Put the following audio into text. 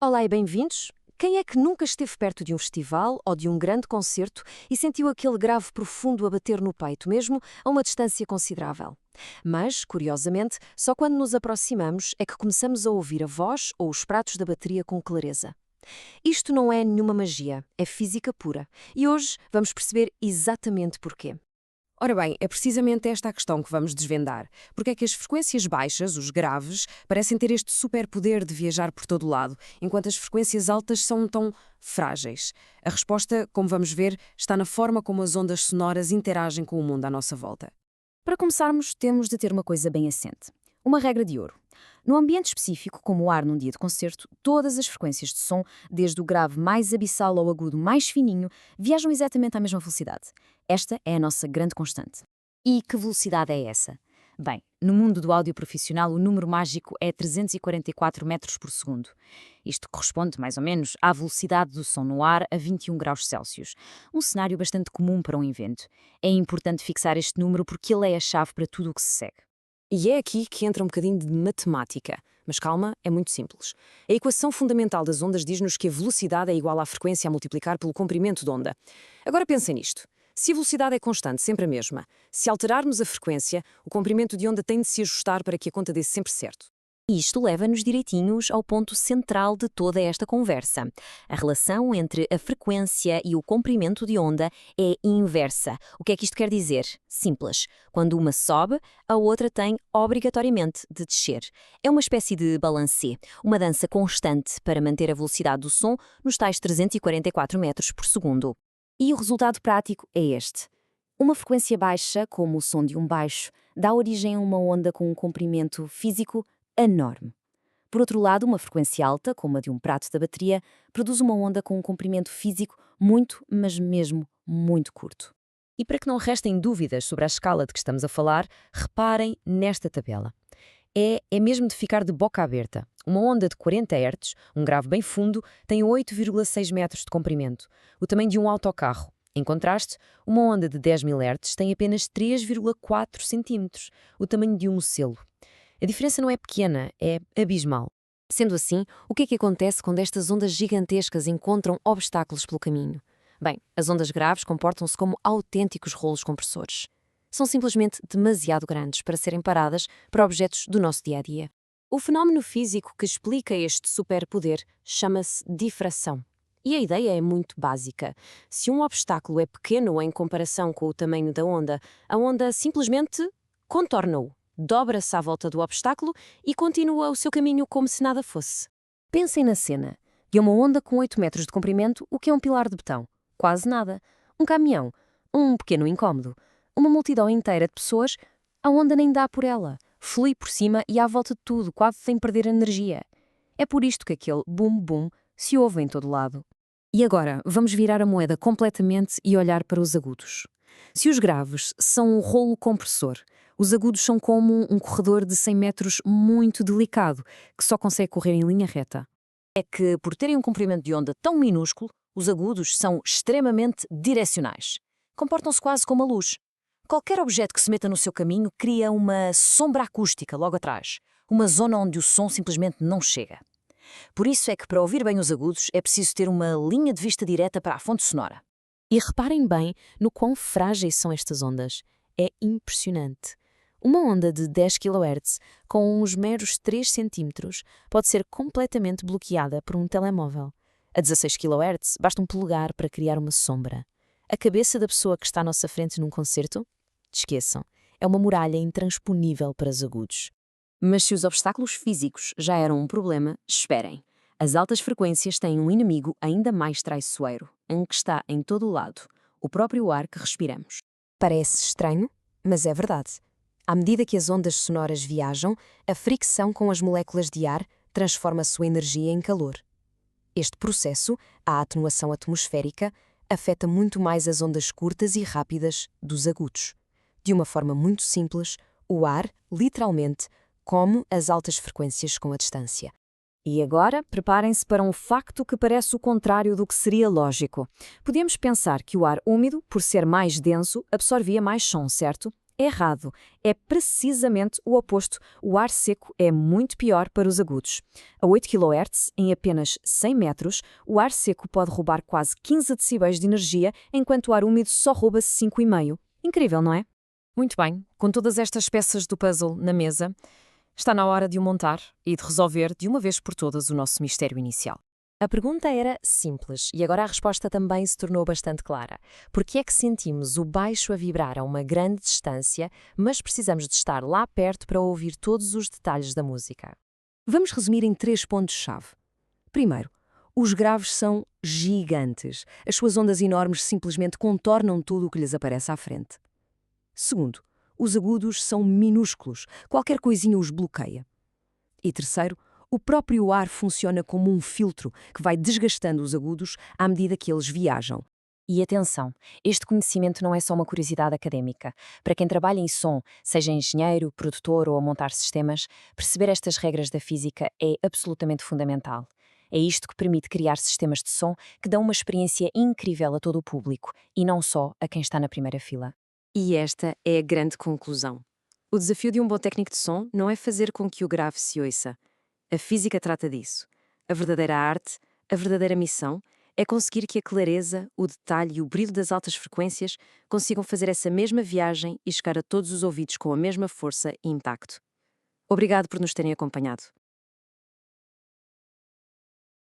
Olá e bem-vindos. Quem é que nunca esteve perto de um festival ou de um grande concerto e sentiu aquele grave profundo a bater no peito, mesmo a uma distância considerável? Mas, curiosamente, só quando nos aproximamos é que começamos a ouvir a voz ou os pratos da bateria com clareza. Isto não é nenhuma magia, é física pura. E hoje vamos perceber exatamente porquê. Ora bem, é precisamente esta a questão que vamos desvendar. Porque é que as frequências baixas, os graves, parecem ter este superpoder de viajar por todo lado, enquanto as frequências altas são tão frágeis? A resposta, como vamos ver, está na forma como as ondas sonoras interagem com o mundo à nossa volta. Para começarmos, temos de ter uma coisa bem assente. Uma regra de ouro. No ambiente específico, como o ar num dia de concerto, todas as frequências de som, desde o grave mais abissal ao agudo mais fininho, viajam exatamente à mesma velocidade. Esta é a nossa grande constante. E que velocidade é essa? Bem, no mundo do áudio profissional, o número mágico é 344 metros por segundo. Isto corresponde, mais ou menos, à velocidade do som no ar a 21 graus Celsius. Um cenário bastante comum para um evento. É importante fixar este número porque ele é a chave para tudo o que se segue. E é aqui que entra um bocadinho de matemática. Mas calma, é muito simples. A equação fundamental das ondas diz-nos que a velocidade é igual à frequência a multiplicar pelo comprimento de onda. Agora pensem nisto. Se a velocidade é constante, sempre a mesma, se alterarmos a frequência, o comprimento de onda tem de se ajustar para que a conta dê sempre certo. Isto leva-nos direitinhos ao ponto central de toda esta conversa. A relação entre a frequência e o comprimento de onda é inversa. O que é que isto quer dizer? Simples. Quando uma sobe, a outra tem obrigatoriamente de descer. É uma espécie de balancê, uma dança constante para manter a velocidade do som nos tais 344 metros por segundo. E o resultado prático é este. Uma frequência baixa, como o som de um baixo, dá origem a uma onda com um comprimento físico enorme. Por outro lado, uma frequência alta, como a de um prato da bateria, produz uma onda com um comprimento físico muito, mas mesmo muito curto. E para que não restem dúvidas sobre a escala de que estamos a falar, reparem nesta tabela. É mesmo de ficar de boca aberta. Uma onda de 40 Hz, um grave bem fundo, tem 8,6 metros de comprimento, o tamanho de um autocarro. Em contraste, uma onda de 10.000 Hz tem apenas 3,4 centímetros, o tamanho de um mocelo. A diferença não é pequena, é abismal. Sendo assim, o que é que acontece quando estas ondas gigantescas encontram obstáculos pelo caminho? Bem, as ondas graves comportam-se como autênticos rolos compressores. São simplesmente demasiado grandes para serem paradas para objetos do nosso dia-a-dia. O fenómeno físico que explica este superpoder chama-se difração. E a ideia é muito básica. Se um obstáculo é pequeno em comparação com o tamanho da onda, a onda simplesmente contorna-o, dobra-se à volta do obstáculo e continua o seu caminho como se nada fosse. Pensem na cena. De uma onda com 8 metros de comprimento, o que é um pilar de betão? Quase nada. Um caminhão? Um pequeno incómodo. Uma multidão inteira de pessoas, a onda nem dá por ela. Flui por cima e à volta de tudo, quase sem perder energia. É por isto que aquele bum-bum se ouve em todo lado. E agora, vamos virar a moeda completamente e olhar para os agudos. Se os graves são um rolo compressor, os agudos são como um corredor de 100 metros muito delicado, que só consegue correr em linha reta. É que, por terem um comprimento de onda tão minúsculo, os agudos são extremamente direcionais. Comportam-se quase como a luz. Qualquer objeto que se meta no seu caminho cria uma sombra acústica logo atrás, uma zona onde o som simplesmente não chega. Por isso é que, para ouvir bem os agudos, é preciso ter uma linha de vista direta para a fonte sonora. E reparem bem no quão frágeis são estas ondas. É impressionante. Uma onda de 10 kHz, com uns meros 3 cm, pode ser completamente bloqueada por um telemóvel. A 16 kHz, basta um polegar para criar uma sombra. A cabeça da pessoa que está à nossa frente num concerto? Esqueçam, é uma muralha intransponível para os agudos. Mas se os obstáculos físicos já eram um problema, esperem. As altas frequências têm um inimigo ainda mais traiçoeiro, que está em todo o lado, o próprio ar que respiramos. Parece estranho, mas é verdade. À medida que as ondas sonoras viajam, a fricção com as moléculas de ar transforma a sua energia em calor. Este processo, a atenuação atmosférica, afeta muito mais as ondas curtas e rápidas dos agudos. De uma forma muito simples, o ar, literalmente, come as altas frequências com a distância. E agora, preparem-se para um facto que parece o contrário do que seria lógico. Podíamos pensar que o ar úmido, por ser mais denso, absorvia mais som, certo? Errado. É precisamente o oposto. O ar seco é muito pior para os agudos. A 8 kHz, em apenas 100 metros, o ar seco pode roubar quase 15 decibéis de energia, enquanto o ar úmido só rouba 5,5. Incrível, não é? Muito bem, com todas estas peças do puzzle na mesa, está na hora de o montar e de resolver de uma vez por todas o nosso mistério inicial. A pergunta era simples e agora a resposta também se tornou bastante clara. Por que é que sentimos o baixo a vibrar a uma grande distância, mas precisamos de estar lá perto para ouvir todos os detalhes da música? Vamos resumir em 3 pontos-chave. Primeiro, os graves são gigantes. As suas ondas enormes simplesmente contornam tudo o que lhes aparece à frente. Segundo, os agudos são minúsculos. Qualquer coisinha os bloqueia. E terceiro, o próprio ar funciona como um filtro que vai desgastando os agudos à medida que eles viajam. E atenção, este conhecimento não é só uma curiosidade académica. Para quem trabalha em som, seja engenheiro, produtor ou a montar sistemas, perceber estas regras da física é absolutamente fundamental. É isto que permite criar sistemas de som que dão uma experiência incrível a todo o público, e não só a quem está na primeira fila. E esta é a grande conclusão. O desafio de um bom técnico de som não é fazer com que o grave se ouça. A física trata disso. A verdadeira arte, a verdadeira missão, é conseguir que a clareza, o detalhe e o brilho das altas frequências consigam fazer essa mesma viagem e chegar a todos os ouvidos com a mesma força e intacto. Obrigado por nos terem acompanhado.